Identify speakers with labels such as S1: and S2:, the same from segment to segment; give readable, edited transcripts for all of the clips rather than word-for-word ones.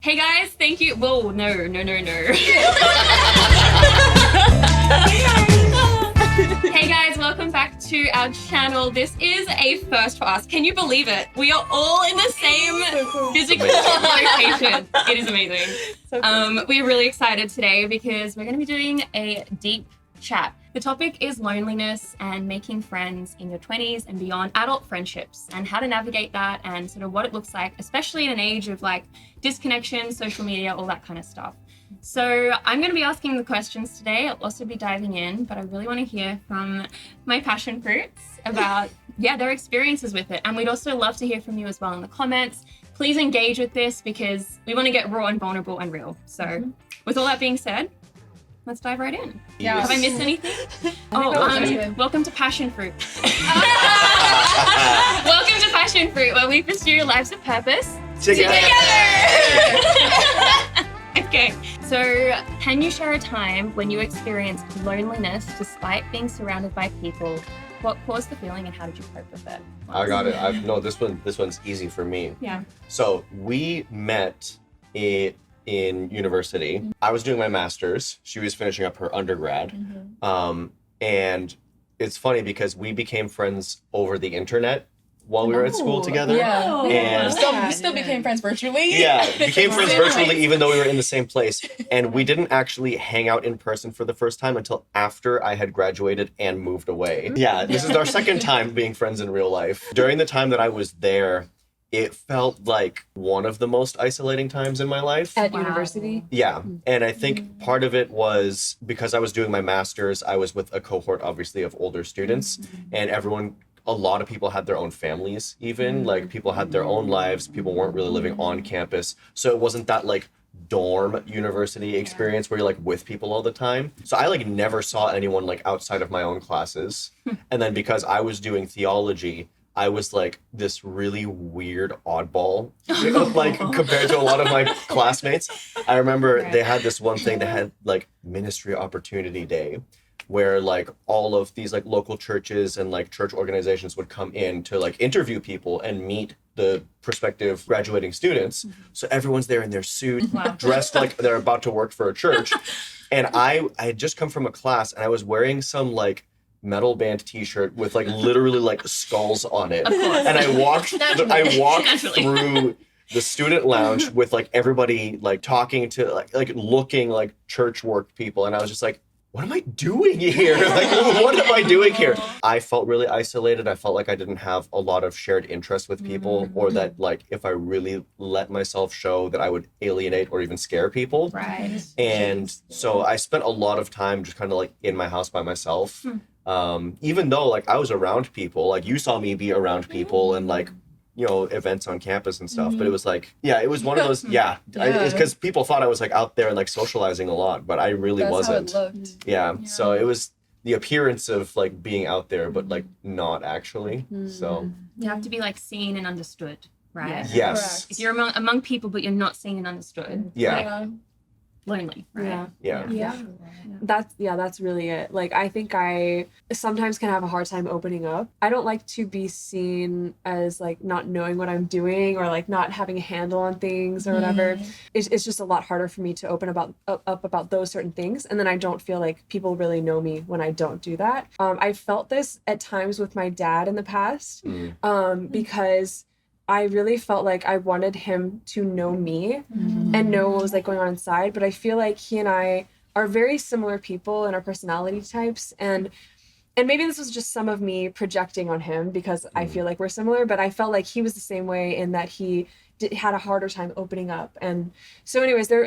S1: Hey guys, thank you. Whoa, no. Hey guys, welcome back to our channel. This is a first for us. Can you believe it? We are all in the same physical location. It is amazing. So cool. We're really excited today because we're going to be doing a deep chat. The topic is loneliness and making friends in your 20s and beyond, adult friendships, and how to navigate that and sort of what it looks like, especially in an age of like disconnection, social media, all that kind of stuff. So I'm going to be asking the questions today. I'll also be diving in, but I really want to hear from my passion fruits about their experiences with it. And we'd also love to hear from you as well in the comments. Please engage with this because we want to get raw and vulnerable and real. So with all that being said, let's dive right in.
S2: Yes.
S1: Have I missed anything? Welcome to Passionfroot. Welcome to Passionfruit, where we pursue lives of purpose together. Okay, so can you share a time when you experienced loneliness despite being surrounded by people? What caused the feeling and how did you cope with it?
S3: I got it. This one's easy for me.
S1: Yeah.
S3: So we met in university. I was doing my master's. She was finishing up her undergrad. And it's funny because we became friends over the internet while we were at school together.
S2: Yeah.
S3: And
S2: we still became friends virtually.
S3: Yeah, became friends virtually even though we were in the same place. And we didn't actually hang out in person for the first time until after I had graduated and moved away. Yeah, this is our second time being friends in real life. During the time that I was there, it felt like one of the most isolating times in my life.
S2: At university?
S3: Yeah, and I think part of it was because I was doing my master's, I was with a cohort, obviously, of older students, and a lot of people had their own families even, like people had their own lives, people weren't really living on campus, so it wasn't that like dorm university experience where you're like with people all the time. So I like never saw anyone like outside of my own classes. And then because I was doing theology, I was like this really weird oddball, like compared to a lot of my classmates. I remember they had this one thing, they had like ministry opportunity day where like all of these like local churches and like church organizations would come in to like interview people and meet the prospective graduating students. So everyone's there in their suit, dressed like they're about to work for a church. And I had just come from a class and I was wearing some like metal band t-shirt with like literally like skulls on it. And I walked through the student lounge with like everybody like talking to like looking like church work people, and I was just like, what am I doing here? Like, what am I doing here? I felt really isolated. I felt like I didn't have a lot of shared interest with people, or that like if I really let myself show that I would alienate or even scare people.
S1: Right.
S3: And so I spent a lot of time just kind of like in my house by myself. Even though like I was around people, like you saw me be around people and like, you know, events on campus and stuff, but it was like, it was one of those, because people thought I was like out there and like socializing a lot, but I really wasn't.
S2: How it looked.
S3: Yeah, so it was the appearance of like being out there, but like not actually. So
S1: You have to be like seen and understood, right?
S3: Yes.
S1: If you're among people but you're not seen and understood, like, lonely, right?
S3: Yeah.
S4: That's really it. Like, I think I sometimes can have a hard time opening up. I don't like to be seen as like not knowing what I'm doing or like not having a handle on things or whatever. It's just a lot harder for me to open up about those certain things, and then I don't feel like people really know me when I don't do that. I felt this at times with my dad in the past, because I really felt like I wanted him to know me and know what was like going on inside. But I feel like he and I are very similar people in our personality types. And maybe this was just some of me projecting on him because I feel like we're similar, but I felt like he was the same way in that he had a harder time opening up. And so anyways, there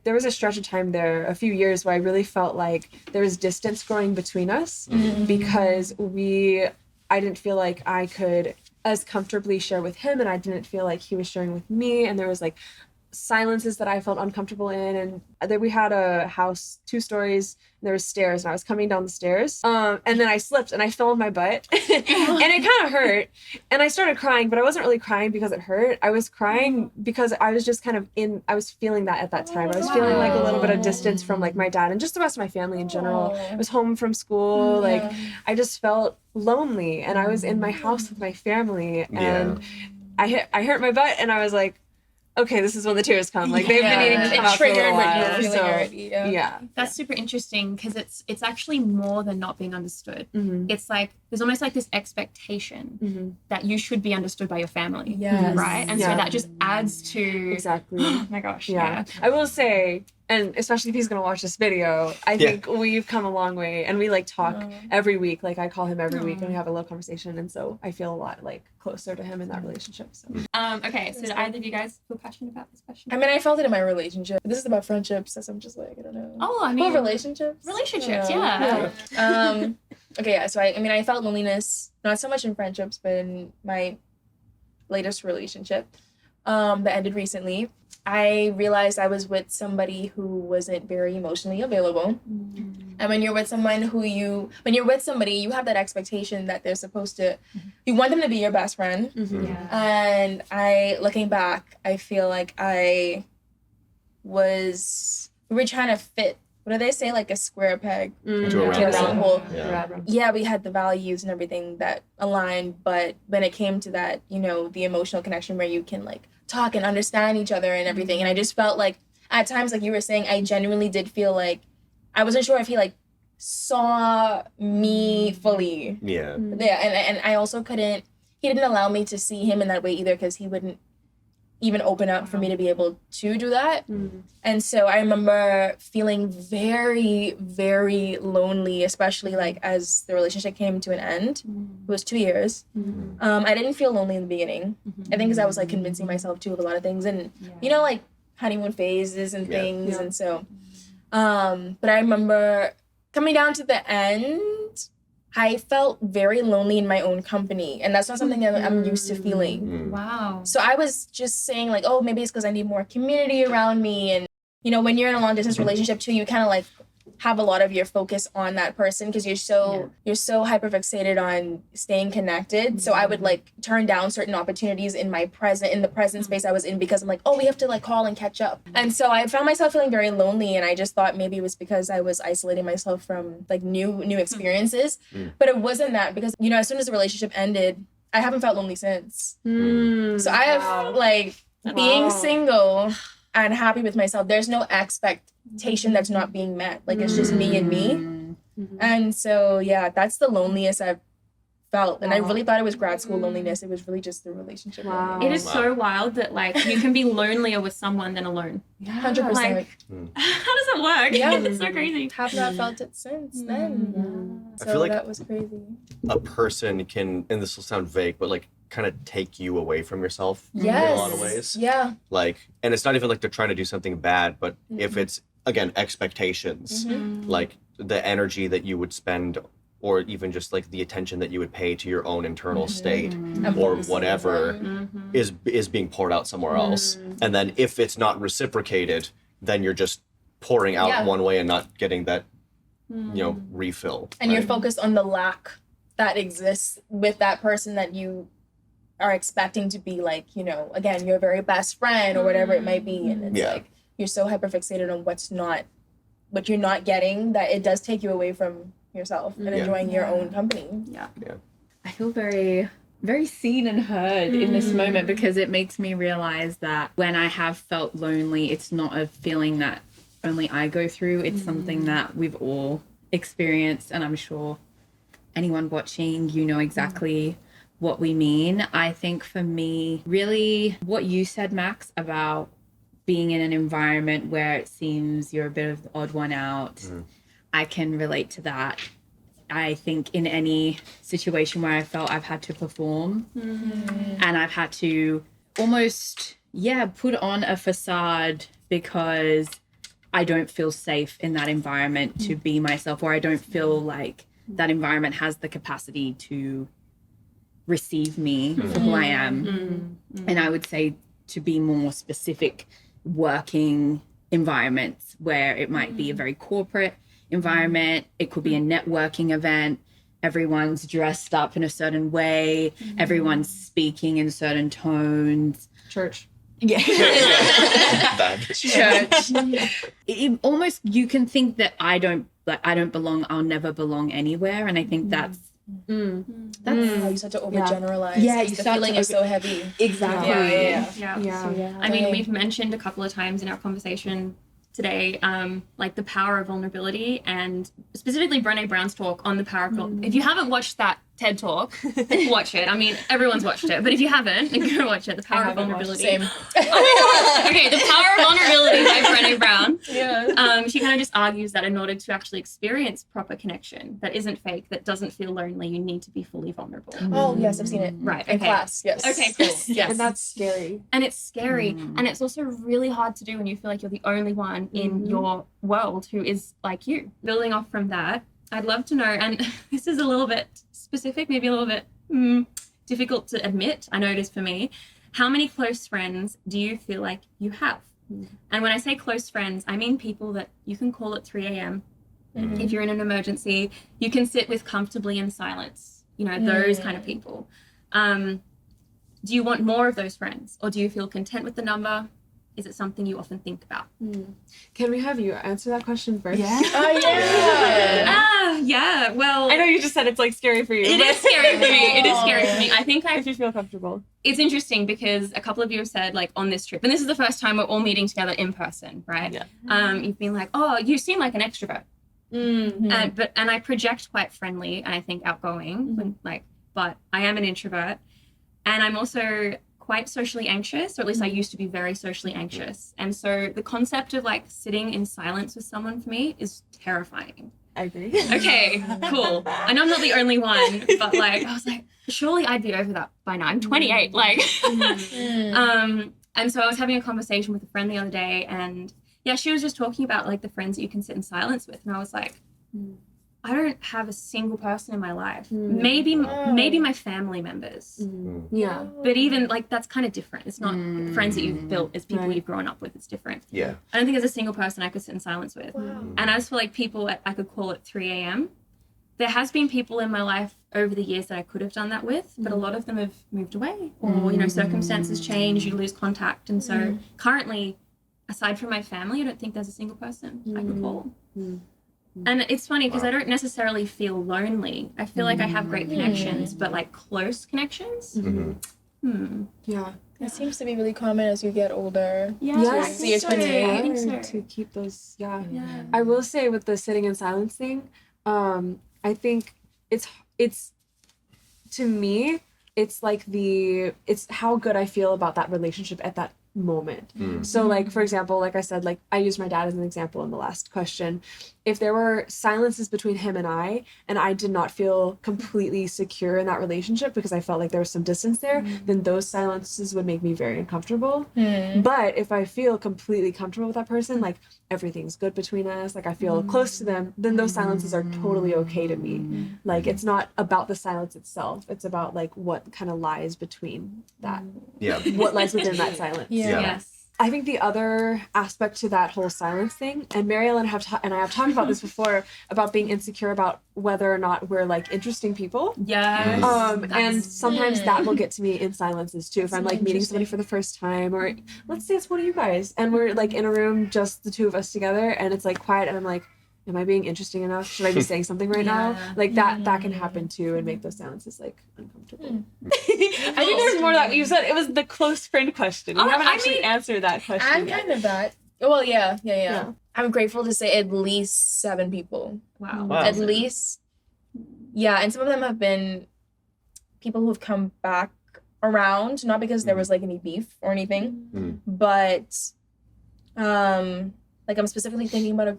S4: was a stretch of time there, a few years, where I really felt like there was distance growing between us because I didn't feel like I could as comfortably share with him, and I didn't feel like he was sharing with me, and there was like silences that I felt uncomfortable in. And then we had a house 2 stories, and there was stairs, and I was coming down the stairs, and then I slipped and I fell on my butt and it kind of hurt, and I started crying, but I wasn't really crying because it hurt. I was crying because I was just kind of I was feeling that at that time. I was feeling like a little bit of distance from like my dad and just the rest of my family in general. I was home from school, like I just felt lonely, and I was in my house with my family, and I hurt my butt, and I was like, okay, this is when the tears come. Like they've been needing to come
S2: It
S4: out for a little
S2: triggered what
S4: while.
S2: you're feeling
S4: So
S2: already.
S4: yeah.
S1: That's super interesting because it's actually more than not being understood.
S4: Mm-hmm.
S1: It's like there's almost like this expectation
S4: Mm-hmm.
S1: that you should be understood by your family,
S2: Yes.
S1: right? And so that just adds to
S4: Exactly.
S1: Oh my gosh,
S4: Yeah. I will say, and especially if he's gonna watch this video, I think we've come a long way, and we like talk every week. Like I call him every week, and we have a little conversation, and so I feel a lot like closer to him in that relationship. So
S1: Okay, so do either of you guys feel passionate about this question?
S2: I mean, I felt it in my relationship. This is about friendships, so I'm just like, I don't know.
S1: Oh, I mean,
S2: Well, relationships.
S1: yeah.
S2: Okay, yeah. So I felt loneliness not so much in friendships, but in my latest relationship that ended recently. I realized I was with somebody who wasn't very emotionally available. And when you're with somebody, you have that expectation that they're supposed to, you want them to be your best friend. And looking back, I feel like we were trying to fit, what do they say, like a square peg
S3: Into a
S2: into
S3: round
S2: a hole.
S3: Yeah.
S2: Yeah, we had the values and everything that aligned, but when it came to that, the emotional connection where you can like talk and understand each other and everything, and I just felt like at times, like you were saying, I genuinely did feel like I wasn't sure if he like saw me fully.
S3: Yeah.
S2: And I also he didn't allow me to see him in that way either, because he wouldn't even open up for me to be able to do that. And so I remember feeling very, very lonely, especially like as the relationship came to an end. It was 2 years. I didn't feel lonely in the beginning. I think because I was like convincing myself too of a lot of things, and like honeymoon phases and things. And so but I remember coming down to the end, I felt very lonely in my own company, and that's not something that I'm used to feeling.
S1: Wow.
S2: So I was just saying like, oh, maybe it's because I need more community around me. And, when you're in a long distance relationship too, you kind of like have a lot of your focus on that person because you're so hyper fixated on staying connected. So I would like turn down certain opportunities in the present space I was in because I'm like, oh, we have to like call and catch up. And so I found myself feeling very lonely, and I just thought maybe it was because I was isolating myself from like new experiences. But it wasn't that, because as soon as the relationship ended, I haven't felt lonely since. So I have like being single and happy with myself. There's no expectation that's not being met. Like it's just me and me. And so that's the loneliest I've felt. And I really thought it was grad school loneliness. It was really just the relationship loneliness.
S1: It is so wild that like you can be lonelier with someone than alone.
S2: 100%.
S1: Like, how does it work?
S2: Yeah.
S1: It's so crazy.
S2: Have not felt it since then.
S3: I
S2: So
S3: feel like
S2: that was crazy.
S3: a person can, and this will sound vague, but like kind of take you away from yourself
S2: Yes.
S3: in a lot of ways.
S2: Yeah.
S3: Like, and it's not even like they're trying to do something bad, but if it's, again, expectations, like the energy that you would spend, or even just like the attention that you would pay to your own internal state or whatever is being poured out somewhere else. And then if it's not reciprocated, then you're just pouring out one way and not getting that, refill.
S2: And you're focused on the lack that exists with that person that you are expecting to be like, again, your very best friend or whatever it might be. And it's like, you're so hyperfixated on what you're not getting, that it does take you away from yourself and enjoying your own company.
S5: I feel very, very seen and heard in this moment, because it makes me realize that when I have felt lonely, it's not a feeling that only I go through. It's something that we've all experienced, and I'm sure anyone watching, exactly what we mean. I think for me, really what you said, Max, about being in an environment where it seems you're a bit of the odd one out, I can relate to that. I think in any situation where I felt I've had to perform and I've had to almost, put on a facade because I don't feel safe in that environment to be myself, or I don't feel like that environment has the capacity to receive me for who I am. And I would say, to be more specific, working environments where it might be a very corporate environment. It could be a networking event. Everyone's dressed up in a certain way. Everyone's speaking in certain tones.
S4: church.
S5: Yeah.
S3: Church.
S5: Almost, you can think that I don't belong, I'll never belong anywhere. And I think that's
S2: That's you start to overgeneralize.
S5: Yeah, you
S2: the
S5: start
S2: feeling
S5: to
S2: is so heavy.
S5: Exactly.
S1: Yeah. I mean, we've mentioned a couple of times in our conversation today, like the power of vulnerability, and specifically Brené Brown's talk on the power of if you haven't watched that TED talk, watch it. I mean, everyone's watched it, but if you haven't, go watch it. The power of vulnerability.
S2: Same.
S1: Okay, the power of vulnerability by Brené Brown.
S2: Yeah.
S1: She kind of just argues that in order to actually experience proper connection that isn't fake, that doesn't feel lonely, you need to be fully vulnerable.
S2: Oh yes, I've seen it.
S1: Right.
S2: In class. Yes.
S1: Okay, cool.
S2: Yes.
S4: And that's scary.
S1: And it's scary. And it's also really hard to do when you feel like you're the only one in your world who is like you. Building off from that, I'd love to know, and this is a little bit specific, maybe a little bit difficult to admit, I know it is for me, how many close friends do you feel like you have? And when I say close friends, I mean people that you can call at 3 a.m. If you're in an emergency, you can sit with comfortably in silence, you know, those kind of people. Do you want more of those friends, or do you feel content with the number? Is it something you often think about?
S4: Can we have you answer that question first?
S5: Yeah.
S2: Oh yeah.
S1: Yeah, well,
S4: I know you just said it's like scary for you.
S1: it is scary for me. It is scary for me. I think
S4: If you feel comfortable.
S1: it's interesting because a couple of you have said, like, on this trip, and this is the first time we're all meeting together in person, right?
S4: Yeah.
S1: You've been like, oh, you seem like an extrovert. And I project quite friendly and I think outgoing, but I am an introvert, and I'm also quite socially anxious, or at least I used to be very socially anxious. And so the concept of like sitting in silence with someone for me is terrifying.
S4: I agree.
S1: Okay, cool. I know I'm not the only one, but like I was like, surely I'd be over that by now. I'm 28, like. And so I was having a conversation with a friend the other day, and yeah, she was just talking about like the friends that you can sit in silence with, and I was like, I don't have a single person in my life. Maybe my family members.
S4: Yeah.
S1: But even like that's kind of different. It's not friends that you've built, it's people you've grown up with. It's different.
S3: Yeah.
S1: I don't think there's a single person I could sit in silence with. And as for like people I could call at 3 a.m., there has been people in my life over the years that I could have done that with, but a lot of them have moved away, or you know, circumstances change, you lose contact. And so currently, aside from my family, I don't think there's a single person I could call. And it's funny because I don't necessarily feel lonely. I feel like I have great connections, but like close connections.
S4: Yeah.
S2: It seems to be really common as you get older.
S4: Yes.
S2: So you're 28.
S1: I think so.
S4: To keep those, I will say with the sitting in silence thing, I think it's to me, it's like it's how good I feel about that relationship at that moment. So like, for example, like I said, like I used my dad as an example in the last question. If there were silences between him and I did not feel completely secure in that relationship because I felt like there was some distance there, then those silences would make me very uncomfortable. But if I feel completely comfortable with that person, like everything's good between us, like I feel close to them, then those silences are totally okay to me. Like it's not about the silence itself, it's about like what kind of lies between that.
S3: Yeah.
S4: What lies within that silence.
S3: Yeah.
S1: Yes.
S4: I think the other aspect to that whole silence thing, and Maryellen and I have talked about this before, about being insecure about whether or not we're like interesting people.
S1: Yes.
S4: And sometimes that will get to me in silences too. If I'm like meeting somebody for the first time, or let's say it's one of you guys, and we're like in a room, just the two of us together, and it's like quiet, and I'm like, am I being interesting enough? Should I be saying something right now? Like that can happen too, and make those silences like uncomfortable. I think there's more that you said. It was the close friend question. You haven't actually answered that question
S2: I'm
S4: yet.
S2: kind of that. Well, yeah. I'm grateful to say at least 7 people.
S1: Wow.
S2: At least. Yeah, and some of them have been people who've come back around, not because there was like any beef or anything, but like I'm specifically thinking about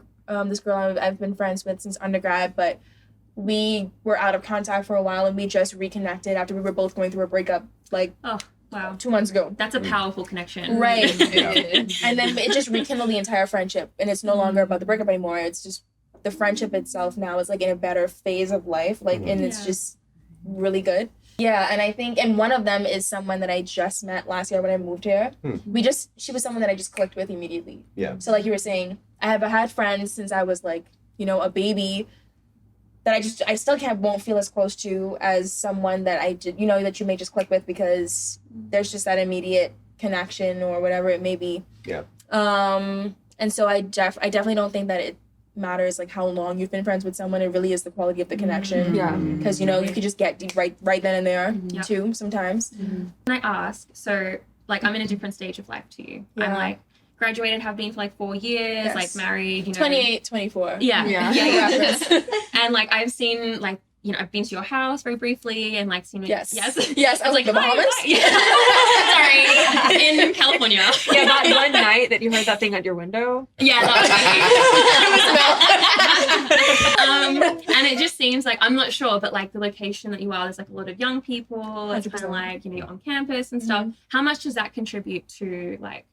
S2: this girl I've been friends with since undergrad, but we were out of contact for a while and we just reconnected after we were both going through a breakup like
S1: Wow.
S2: 2 months ago.
S1: That's a powerful connection.
S2: Right. And then it just rekindled the entire friendship, and it's no longer about the breakup anymore. It's just the friendship itself now is like in a better phase of life, like, and it's just really good. Yeah, and I think, and one of them is someone that I just met last year when I moved here. She was someone that I just clicked with immediately.
S3: Yeah.
S2: So like you were saying, I have had friends since I was like, you know, a baby that I still won't feel as close to as someone that I did, you know, that you may just click with because there's just that immediate connection or whatever it may be.
S3: Yeah.
S2: And so I definitely don't think that it matters like how long you've been friends with someone. It really is the quality of the connection.
S4: Yeah.
S2: Because you know you could just get deep right then and there too sometimes.
S1: Can I ask? So, like, I'm in a different stage of life to you. I'm
S2: Yeah.
S1: like graduated, have been for like 4 years,
S2: Yes.
S1: like married. You know,
S2: 28, 24.
S1: Yeah,
S4: Yeah.
S1: yeah. And like I've seen like. You know, I've been to your house very briefly and like seen
S2: Yes.
S1: yes.
S2: Yes. I was like the
S1: "Hi,
S2: Bahamas.
S1: hi." Sorry, in California.
S4: Yeah, that one night that you heard that thing at your window.
S1: Yeah, that was and it just seems like I'm not sure, but like the location that you are, there's like a lot of young people. It's kind of
S2: 100%.
S1: like you're on campus and stuff. How much does that contribute to like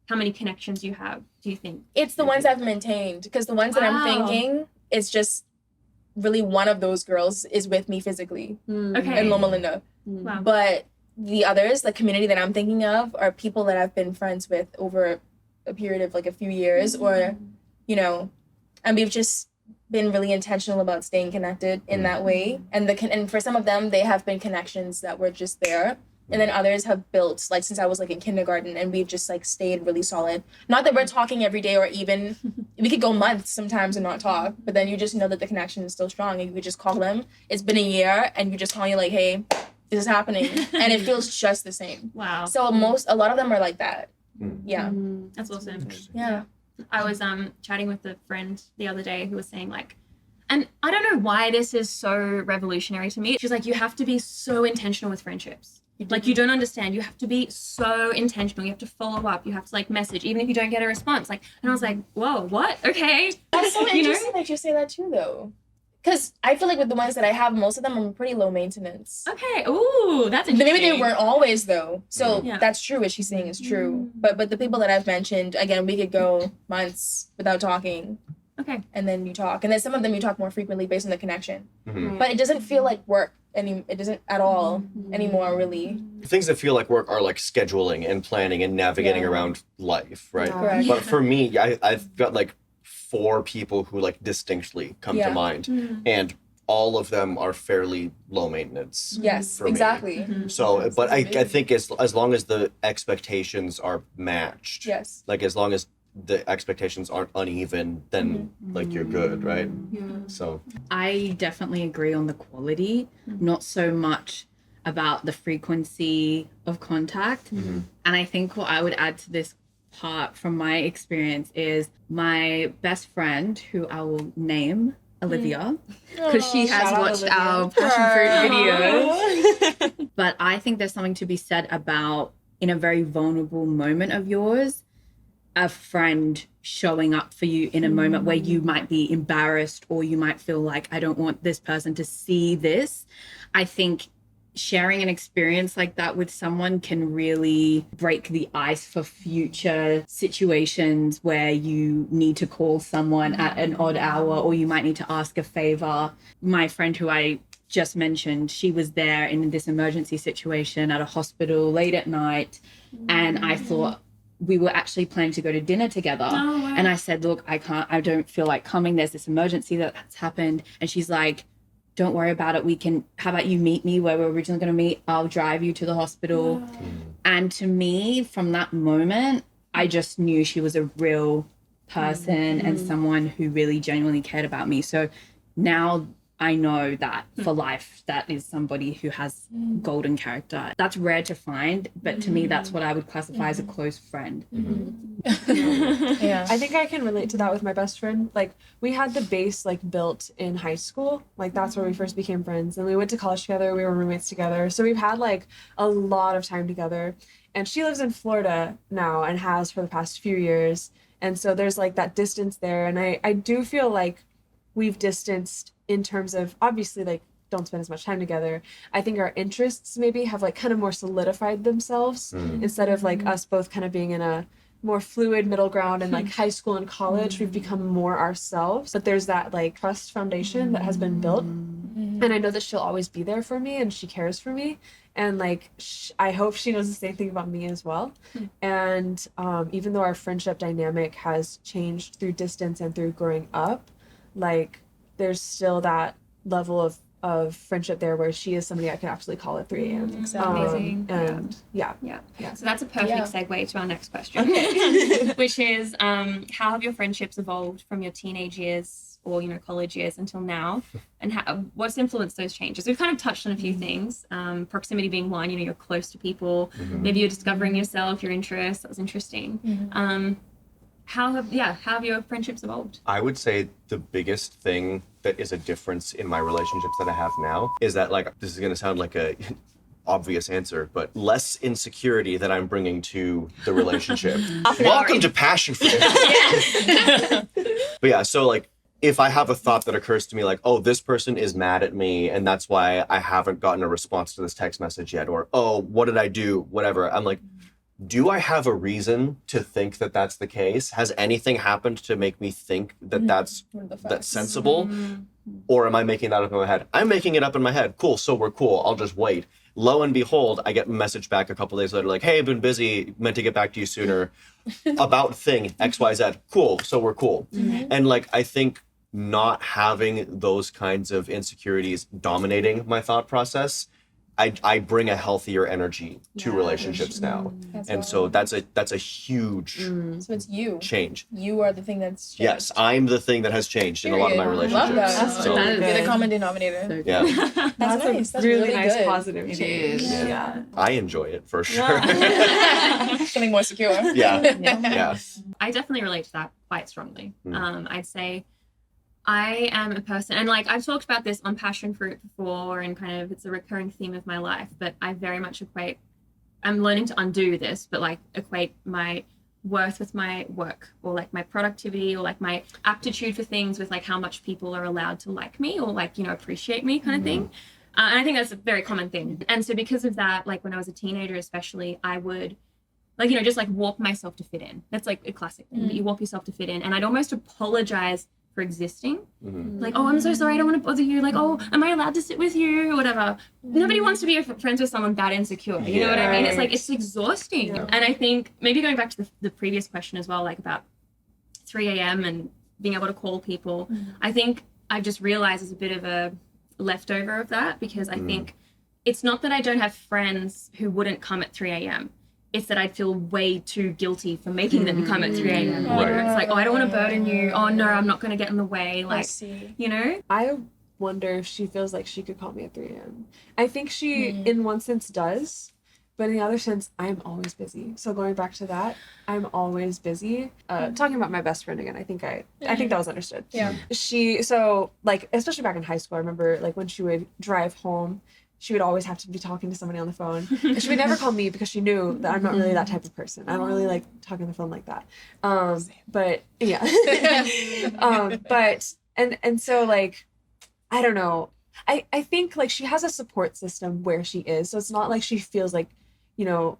S1: how many connections you have? Do you think?
S2: It's the ones I've maintained because the ones that I'm thinking, it's just really one of those girls is with me physically
S1: Okay.
S2: in Loma Linda.
S1: Wow.
S2: But the others, the community that I'm thinking of, are people that I've been friends with over a period of like a few years, or, you know, and we've just been really intentional about staying connected in that way. And and for some of them, they have been connections that were just there. And then others have built, like, since I was, like, in kindergarten, and we've just, like, stayed really solid. Not that we're talking every day or even, we could go months sometimes and not talk, but then you just know that the connection is still strong, and you could just call them. It's been a year, and you just call you, like, hey, this is happening. And it feels just the same.
S1: Wow.
S2: So a lot of them are like that. Yeah.
S1: That's awesome.
S2: Yeah.
S1: I was chatting with a friend the other day who was saying like, and I don't know why this is so revolutionary to me. She's like, you have to be so intentional with friendships. Like you don't understand. You have to be so intentional. You have to follow up. You have to like message, even if you don't get a response. Like, and I was like, whoa, what? Okay.
S2: That's so
S1: You know?
S2: interesting that you say that too, though. Because I feel like with the ones that I have, most of them are pretty low maintenance.
S1: Okay. Ooh, that's interesting.
S2: Maybe they weren't always, though. So
S1: Yeah.
S2: that's true. What she's saying is true. But the people that I've mentioned, again, we could go months without talking.
S1: Okay.
S2: And then you talk. And then some of them you talk more frequently based on the connection.
S3: Mhm.
S2: But it doesn't feel like work. It doesn't at all anymore, really.
S3: Things that feel like work are like scheduling and planning and navigating around life, right?
S4: Yeah.
S2: Correct.
S3: But for me, I've got like 4 people who like distinctly come
S2: Yeah.
S3: to mind, and all of them are fairly low maintenance.
S2: Yes,
S3: For me.
S2: exactly.
S3: So, but I think as long as the expectations are matched,
S2: Yes.
S3: like as long as the expectations aren't uneven, then like you're good, right? So
S5: I definitely agree on the quality, not so much about the frequency of contact. And I think what I would add to this part from my experience is my best friend, who I will name Olivia, because she has
S2: shout out
S5: watched
S2: Olivia.
S5: our Passionfroot videos. But I think there's something to be said about, in a very vulnerable moment of yours, a friend showing up for you in a moment where you might be embarrassed or you might feel like, I don't want this person to see this. I think sharing an experience like that with someone can really break the ice for future situations where you need to call someone at an odd hour or you might need to ask a favor. My friend who I just mentioned, she was there in this emergency situation at a hospital late at night, and I thought, we were actually planning to go to dinner together.
S1: Oh, wow.
S5: And I said, look, I don't feel like coming. There's this emergency that's happened. And she's like, don't worry about it. How about you meet me where we're originally going to meet? I'll drive you to the hospital. And to me, from that moment, I just knew she was a real person and someone who really genuinely cared about me. So now I know that for life, that is somebody who has golden character. That's rare to find, but to me, that's what I would classify as a close friend.
S2: Yeah.
S4: I think I can relate to that with my best friend. Like, we had the base like built in high school. Like, that's where we first became friends. And we went to college together. We were roommates together. So we've had like a lot of time together. And she lives in Florida now and has for the past few years. And so there's like that distance there. And I do feel like we've distanced in terms of, obviously, like, don't spend as much time together. I think our interests maybe have like kind of more solidified themselves instead of like us both kind of being in a more fluid middle ground. And like high school and college, we've become more ourselves. But there's that like trust foundation that has been built. And I know that she'll always be there for me and she cares for me. And like, I hope she knows the same thing about me as well. And even though our friendship dynamic has changed through distance and through growing up, like, there's still that level of of friendship there where she is somebody I can absolutely call at 3 a.m.
S2: Exactly.
S1: Amazing.
S4: And yeah.
S1: So that's a perfect
S2: Yeah.
S1: segue to our next question, which is how have your friendships evolved from your teenage years or, you know, college years until now, and what's influenced those changes? We've kind of touched on a few things, proximity being one, you know, you're close to people, maybe you're discovering yourself, your interests. That was interesting. How have your friendships evolved?
S3: I would say the biggest thing that is a difference in my relationships that I have now is that, like, this is going to sound like a obvious answer, but less insecurity that I'm bringing to the relationship. Welcome to Passionfroot. But yeah, so like, if I have a thought that occurs to me like, oh, this person is mad at me and that's why I haven't gotten a response to this text message yet, or, oh, what did I do? Whatever. I'm like, do I have a reason to think that that's the case? Has anything happened to make me think that that's sensible? Or am I making that up in my head? I'm making it up in my head. Cool, so we're cool. I'll just wait. Lo and behold, I get a message back a couple days later like, hey, I've been busy, meant to get back to you sooner. About thing, XYZ. Cool, so we're cool. And like, I think not having those kinds of insecurities dominating my thought process, I bring a healthier energy to relationships now. And so that's a huge
S2: So it's you.
S3: change.
S2: You are the thing that's changed.
S3: Yes, I'm the thing that has changed in a lot of my
S2: Period.
S3: relationships.
S2: Love that.
S3: So,
S2: You're the common denominator.
S3: yeah,
S2: That's nice. That's
S4: really nice
S2: good.
S4: positive change.
S5: is.
S4: Yeah.
S3: I enjoy it for sure.
S2: Feeling more secure.
S3: Yeah.
S1: I definitely relate to that quite strongly. I'd say I am a person, and like I've talked about this on Passionfroot before, and kind of it's a recurring theme of my life, but I very much I'm learning to undo this, but like equate my worth with my work, or like my productivity, or like my aptitude for things with like how much people are allowed to like me or like, you know, appreciate me kind of thing. And I think that's a very common thing. And so because of that, like when I was a teenager especially, I would like, you know, just like warp myself to fit in. That's like a classic thing, that you warp yourself to fit in. And I'd almost apologize for existing. Like, oh, I'm so sorry, I don't want to bother you. Like, oh, am I allowed to sit with you or whatever? Nobody wants to be friends with someone that insecure. You know what I mean? It's like, it's exhausting. And I think maybe going back to the previous question as well, like about 3 a.m. and being able to call people, I think I just realized as a bit of a leftover of that, because I think it's not that I don't have friends who wouldn't come at 3 a.m. It's that I feel way too guilty for making them come at 3 a.m.
S3: Right.
S1: It's like, oh, I don't want to burden you. Oh, no, I'm not going to get in the way. Like, you know?
S4: I wonder if she feels like she could call me at 3 a.m. I think she, in one sense, does. But in the other sense, I'm always busy. So going back to that, I'm always busy. Talking about my best friend again, I think that was understood.
S2: Yeah.
S4: So like, especially back in high school, I remember like when she would drive home, she would always have to be talking to somebody on the phone. And she would never call me because she knew that I'm not really that type of person. I don't really like talking on the phone like that. But yeah. And so like, I don't know. I think like she has a support system where she is. So it's not like she feels like, you know,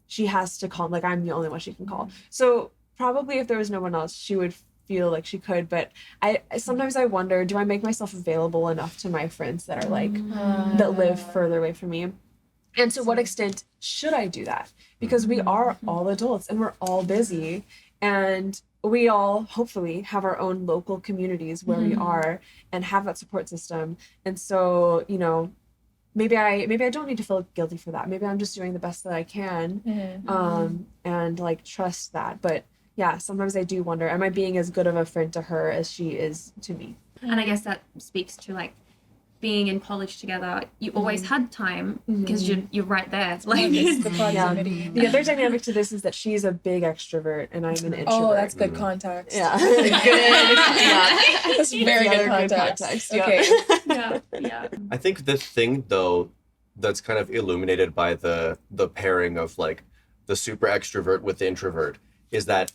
S4: she has to call, like I'm the only one she can call. So probably if there was no one else, she would feel like she could, but sometimes I wonder, do I make myself available enough to my friends that are like that live further away from me, and to what extent should I do that? Because we are all adults and we're all busy, and we all hopefully have our own local communities where we are and have that support system. And so, you know, maybe I don't need to feel guilty for that. Maybe I'm just doing the best that I can, and like trust that. But yeah, sometimes I do wonder, am I being as good of a friend to her as she is to me?
S1: And I guess that speaks to like being in college together. You always had time because you're right there. Like
S2: The proximity.
S4: The other dynamic to this is that she's a big extrovert and I'm an introvert.
S2: Oh, that's good context.
S4: Yeah.
S2: Good. Yeah. That's very good context. Okay.
S1: yeah.
S3: I think the thing though that's kind of illuminated by the pairing of like the super extrovert with the introvert is that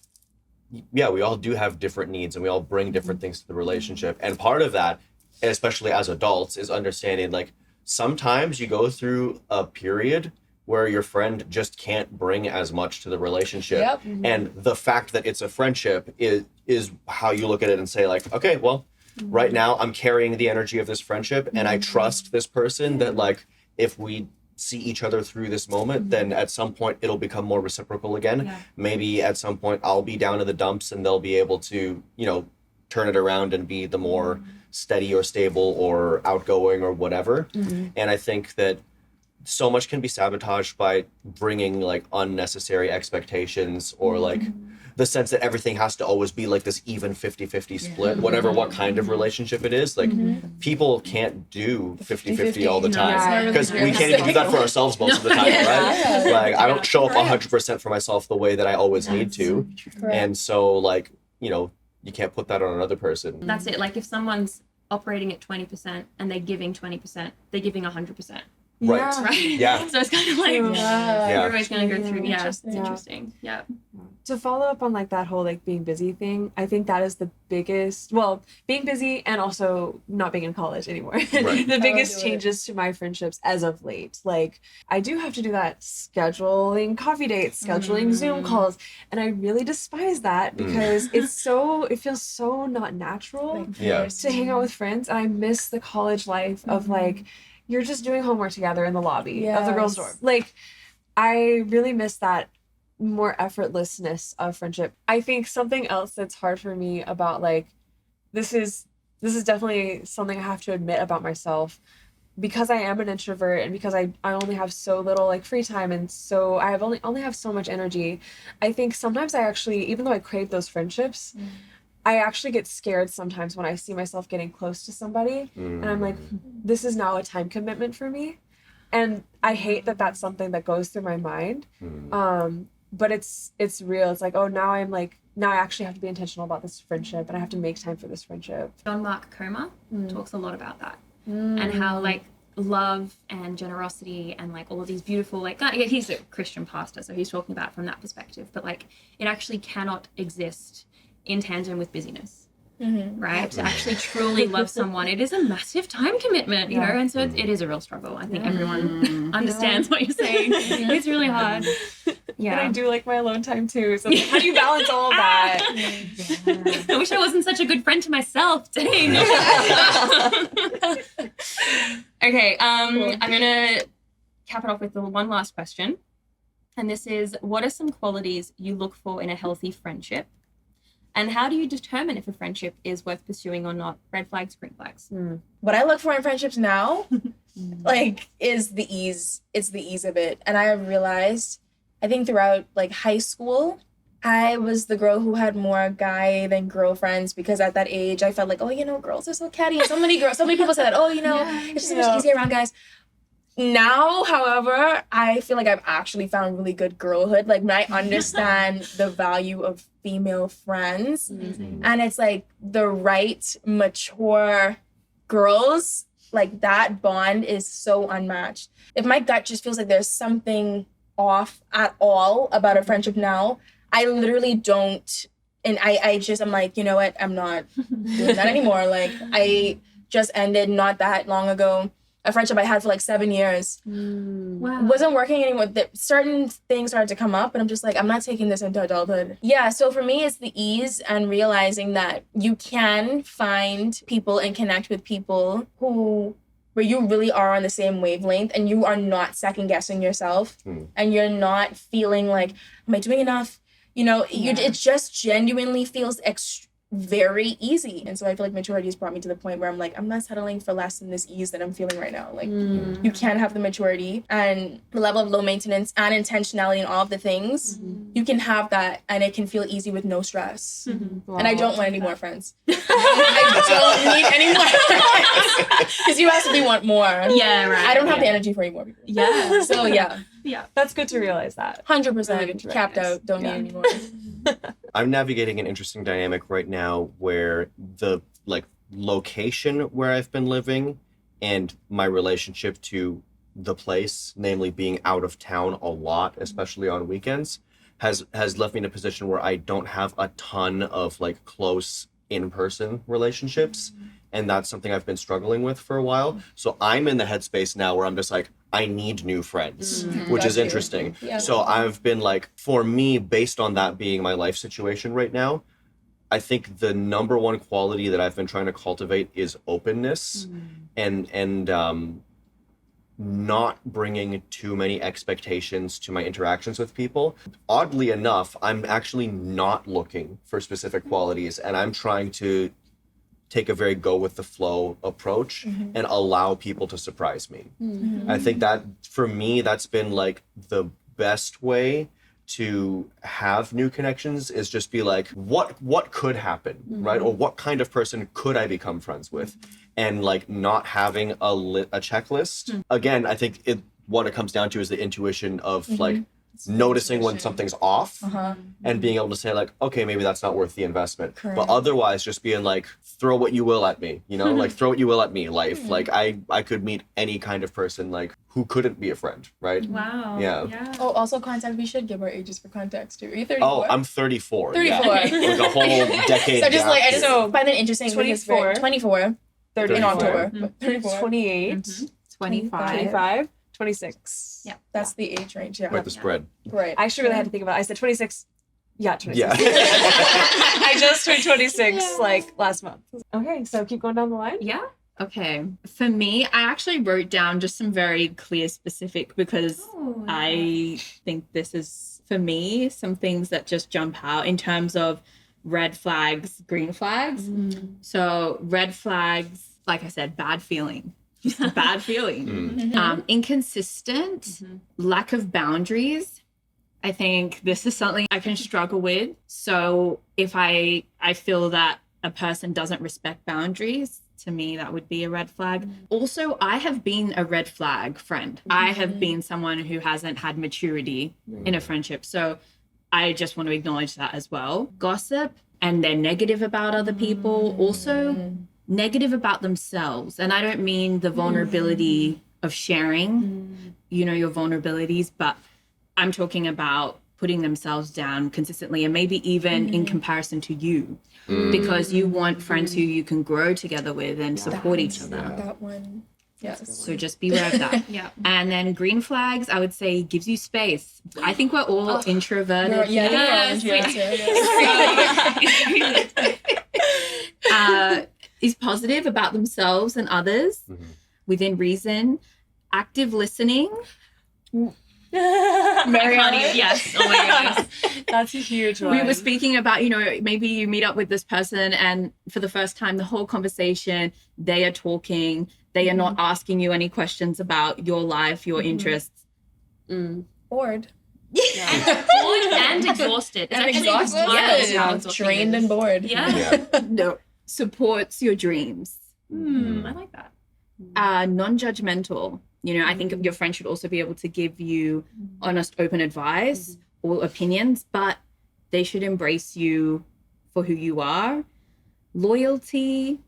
S3: yeah, we all do have different needs and we all bring different things to the relationship. And part of that, especially as adults, is understanding like sometimes you go through a period where your friend just can't bring as much to the relationship.
S2: Yep.
S3: And the fact that it's a friendship is how you look at it and say like, okay, well, right now I'm carrying the energy of this friendship and I trust this person that like if we see each other through this moment, then at some point it'll become more reciprocal again.
S1: Yeah.
S3: Maybe at some point I'll be down in the dumps and they'll be able to, you know, turn it around and be the more steady or stable or outgoing or whatever. And I think that so much can be sabotaged by bringing like unnecessary expectations or like the sense that everything has to always be like this even 50-50 split, whatever what kind of relationship it is. Like people can't do 50-50 all the time because we can't even do that for ourselves most of the time, right? Like I don't show up 100% for myself the way that I always need to. And so like, you know, you can't put that on another person.
S1: That's it. Like if someone's operating at 20% and they're giving 20%, they're giving 100%.
S3: Right. Yeah.
S1: So it's kind of like you're always going to go through. Yeah. It's interesting. Yeah.
S4: To follow up on like that whole like being busy thing, I think that is the biggest, well, being busy and also not being in college anymore.
S3: Right.
S4: The biggest changes to my friendships as of late. Like I do have to do that scheduling coffee dates, scheduling Zoom calls, and I really despise that because it feels so not natural to hang out with friends, and I miss the college life of like you're just doing homework together in the lobby of the girls' dorm. Like, I really miss that more effortlessness of friendship. I think something else that's hard for me about like, this is definitely something I have to admit about myself, because I am an introvert and because I only have so little like free time, and so I have only have so much energy. I think sometimes I actually, even though I crave those friendships, I actually get scared sometimes when I see myself getting close to somebody and I'm like, this is now a time commitment for me. And I hate that that's something that goes through my mind. But it's real. It's like, oh, now I actually have to be intentional about this friendship and I have to make time for this friendship.
S1: John Mark Comer talks a lot about that and how like love and generosity and like all of these beautiful, like he's a Christian pastor, so he's talking about it from that perspective, but like it actually cannot exist in tandem with busyness, right? To actually truly love someone, it is a massive time commitment, you know, and so it is a real struggle. I think everyone understands what you're saying. It's really hard. Yeah.
S4: And I do like my alone time too, so like, how do you balance all of that?
S1: I wish I wasn't such a good friend to myself. Dang. Okay, I'm gonna cap it off with the one last question, and this is, what are some qualities you look for in a healthy friendship? And how do you determine if a friendship is worth pursuing or not? Red flags, green flags.
S2: What I look for in friendships now, like, is the ease. It's the ease of it. And I have realized, I think throughout, like, high school, I was the girl who had more guy than girl friends, because at that age, I felt like, oh, you know, girls are so catty. And so many people said that, oh, you know, it's just so much easier around guys. Now, however, I feel like I've actually found really good girlhood. Like, when I understand the value of female friends, and it's like the right, mature girls, like that bond is so unmatched. If my gut just feels like there's something off at all about a friendship now, I literally don't. And I'm like, you know what? I'm not doing that anymore. Like, I just ended not that long ago a friendship I had for like 7 years.
S1: Wow.
S2: Wasn't working anymore. Certain things started to come up, and I'm just like, I'm not taking this into adulthood. Yeah, so for me, it's the ease and realizing that you can find people and connect with people where you really are on the same wavelength, and you are not second guessing yourself, and you're not feeling like, am I doing enough? You know, it just genuinely feels very easy. And so I feel like maturity has brought me to the point where I'm like, I'm not settling for less than this ease that I'm feeling right now. Like, you can have the maturity and the level of low maintenance and intentionality and all of the things. You can have that, and it can feel easy with no stress.
S4: Wow.
S2: And I don't want any more friends. I don't need any more friends. Because you actually want more.
S1: Yeah, right.
S2: I don't have the energy for any more people.
S1: Yeah.
S2: So yeah.
S1: Yeah.
S4: That's good to realize that.
S2: 100% capped out. Don't need any more.
S3: I'm navigating an interesting dynamic right now where the like location where I've been living and my relationship to the place, namely being out of town a lot, especially on weekends, has left me in a position where I don't have a ton of like close in-person relationships. And that's something I've been struggling with for a while. So I'm in the headspace now where I'm just like, I need new friends, which is interesting.
S2: Yeah.
S3: So I've been like, for me, based on that being my life situation right now, I think the number one quality that I've been trying to cultivate is openness and not bringing too many expectations to my interactions with people. Oddly enough, I'm actually not looking for specific qualities, and I'm trying to take a very go with the flow approach and allow people to surprise me. I think that for me, that's been like the best way to have new connections, is just be like, what could happen, right? Or what kind of person could I become friends with? And like not having a checklist. Again, I think what it comes down to is the intuition of like noticing when something's off and being able to say like, okay, maybe that's not worth the investment.
S2: Correct.
S3: But otherwise just being like, throw what you will at me, you know, like throw what you will at me, life. Like I could meet any kind of person like who couldn't be a friend, right?
S1: Wow.
S3: Yeah.
S2: Oh, also context. We should give our ages for context too. Are you 34?
S3: Oh, I'm 34.
S2: 34.
S3: Yeah. Like a whole decade.
S2: So just like, I
S3: gap.
S2: just find it interesting.
S4: 24.
S2: 24.
S3: 34.
S2: In October. But 34.
S4: 28,
S5: 25.
S4: 25, 26.
S1: Yeah.
S2: That's the age range. Yeah.
S3: Quite the spread.
S2: Right.
S4: I actually really had to think about it. I said 26. Yeah, 26.
S3: Yeah.
S4: I just turned 26 like last month. Okay, so keep going down the line.
S5: Yeah. Okay. For me, I actually wrote down just some very clear specific, because I think this is, for me, some things that just jump out in terms of red flags, green flags. So red flags, like I said, bad feeling. Just a bad feeling. Inconsistent, lack of boundaries. I think this is something I can struggle with. So if I feel that a person doesn't respect boundaries, to me, that would be a red flag. Also, I have been a red flag friend. I have been someone who hasn't had maturity in a friendship. So I just want to acknowledge that as well. Gossip, and they're negative about other people. Also, negative about themselves. And I don't mean the vulnerability of sharing, you know, your vulnerabilities, but I'm talking about putting themselves down consistently, and maybe even in comparison to you, because you want friends who you can grow together with and support each other.
S2: That one. Yes.
S5: So just be aware of that.
S1: Yeah.
S5: And then green flags, I would say, gives you space. I think we're all introverted.
S1: Yes,
S5: Is positive about themselves and others within reason. Active listening.
S2: Maryellen.
S1: Yes. Oh my goodness.
S4: That's a huge one.
S5: We were speaking about, you know, maybe you meet up with this person and for the first time, the whole conversation, they are talking. They are not asking you any questions about your life, your interests.
S2: Bored.
S1: And bored and exhausted. It's
S2: And
S1: actually
S2: exhausted.
S1: wild
S2: Yes.
S1: how exhausting
S2: Drained
S1: it is.
S2: and bored.
S1: Yeah.
S5: No. Supports your dreams.
S1: I like that.
S5: Non-judgmental. You know, I think your friend should also be able to give you honest, open advice or opinions, but they should embrace you for who you are. Loyalty.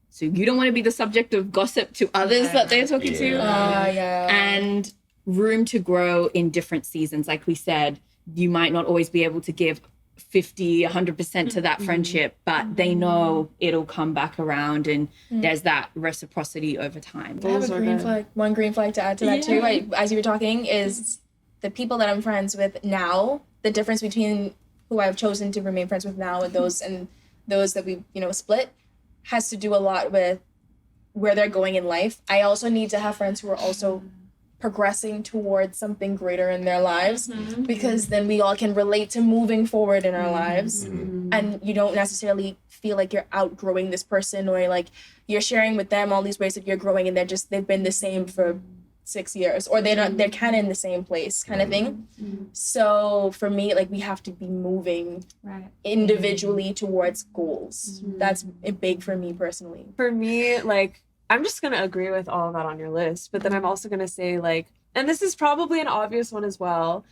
S5: So you don't want to be the subject of gossip to others that they're talking to. And room to grow in different seasons. Like we said, you might not always be able to give 50, 100% to that friendship, but they know it'll come back around, and there's that reciprocity over time.
S2: I have a green flag. One green flag to add to that too. As you were talking, is the people that I'm friends with now. The difference between who I've chosen to remain friends with now and those that we split has to do a lot with where they're going in life. I also need to have friends who are also progressing towards something greater in their lives, because then we all can relate to moving forward in our lives, and you don't necessarily feel like you're outgrowing this person, or like you're sharing with them all these ways that you're growing and they've been the same for 6 years, or they're kind of in the same place kind of thing. So for me, like, we have to be moving individually towards goals. That's big for me personally.
S4: For me, like, I'm just going to agree with all of that on your list, but then I'm also going to say, like, and this is probably an obvious one as well,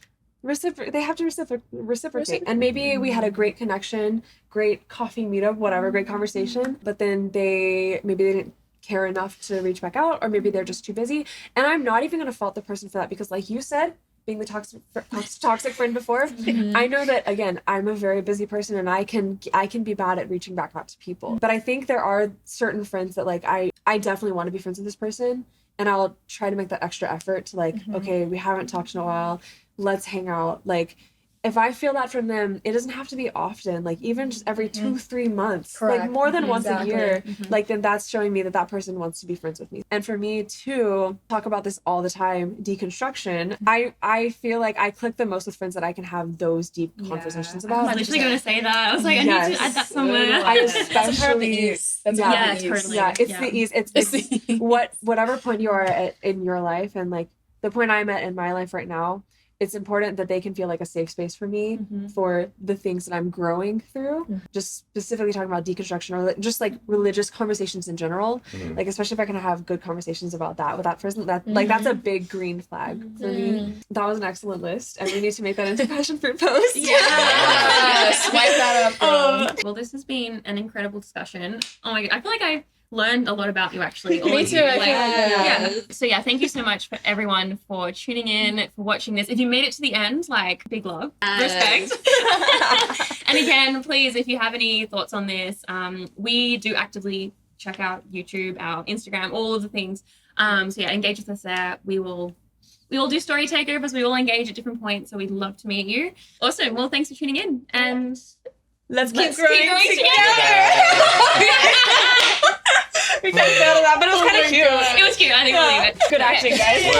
S4: they have to reciprocate. And maybe we had a great connection, great coffee meetup, whatever, great conversation, but then they didn't care enough to reach back out, or maybe they're just too busy. And I'm not even going to fault the person for that, because like you said, being the toxic friend before, I know that, again, I'm a very busy person, and I can be bad at reaching back out to people. But I think there are certain friends that, like, I definitely want to be friends with this person, and I'll try to make that extra effort to, like, okay, we haven't talked in a while, let's hang out. Like, if I feel that from them, it doesn't have to be often, like even just every 2-3 months.
S2: Correct.
S4: Like more than once a year, like then that's showing me that person wants to be friends with me. And for me too, talk about this all the time, deconstruction. I feel like I click the most with friends that I can have those deep conversations about.
S1: I was literally going to say that. I was like, I need to add that somewhere.
S4: I especially
S2: That's
S4: Yeah.
S1: Yeah,
S2: the ease.
S1: totally.
S4: Yeah, it's
S1: Yeah.
S4: the ease. It's whatever point you are at in your life, and like the point I'm at in my life right now, it's important that they can feel like a safe space for me for the things that I'm growing through. Just specifically talking about deconstruction or just like religious conversations in general. Like especially if I can have good conversations about that with that person, that like that's a big green flag for me. That was an excellent list, and we need to make that into Passionfruit post.
S2: Yeah. Swipe that up.
S1: Well, this has been an incredible discussion. Oh my god, I feel like I learned a lot about you actually.
S2: Me too. I feel like
S1: Yeah. So yeah, thank you so much for everyone for tuning in, for watching this. If you made it to the end, like big love, respect. And again, please, if you have any thoughts on this, we do actively check out YouTube, our Instagram, all of the things. So yeah, engage with us there. We will do story takeovers. We will engage at different points. So we'd love to meet you. Awesome. Well, thanks for tuning in, and
S2: Let's
S1: keep growing together.
S2: We kind of failed at that, but it was kind of cute.
S1: It was cute. I think we'll leave it.
S2: Good acting, guys.
S1: Thank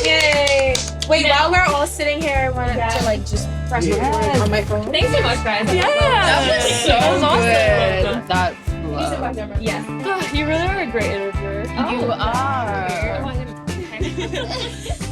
S1: you.
S2: Yay! Wait, while we're all sitting here, I wanted to like just press record on my phone.
S1: Thanks so much, guys.
S2: That was so
S5: good. That's love.
S1: Yes.
S4: You really are a great interviewer.
S5: You are.
S1: Oh, I didn't. Okay.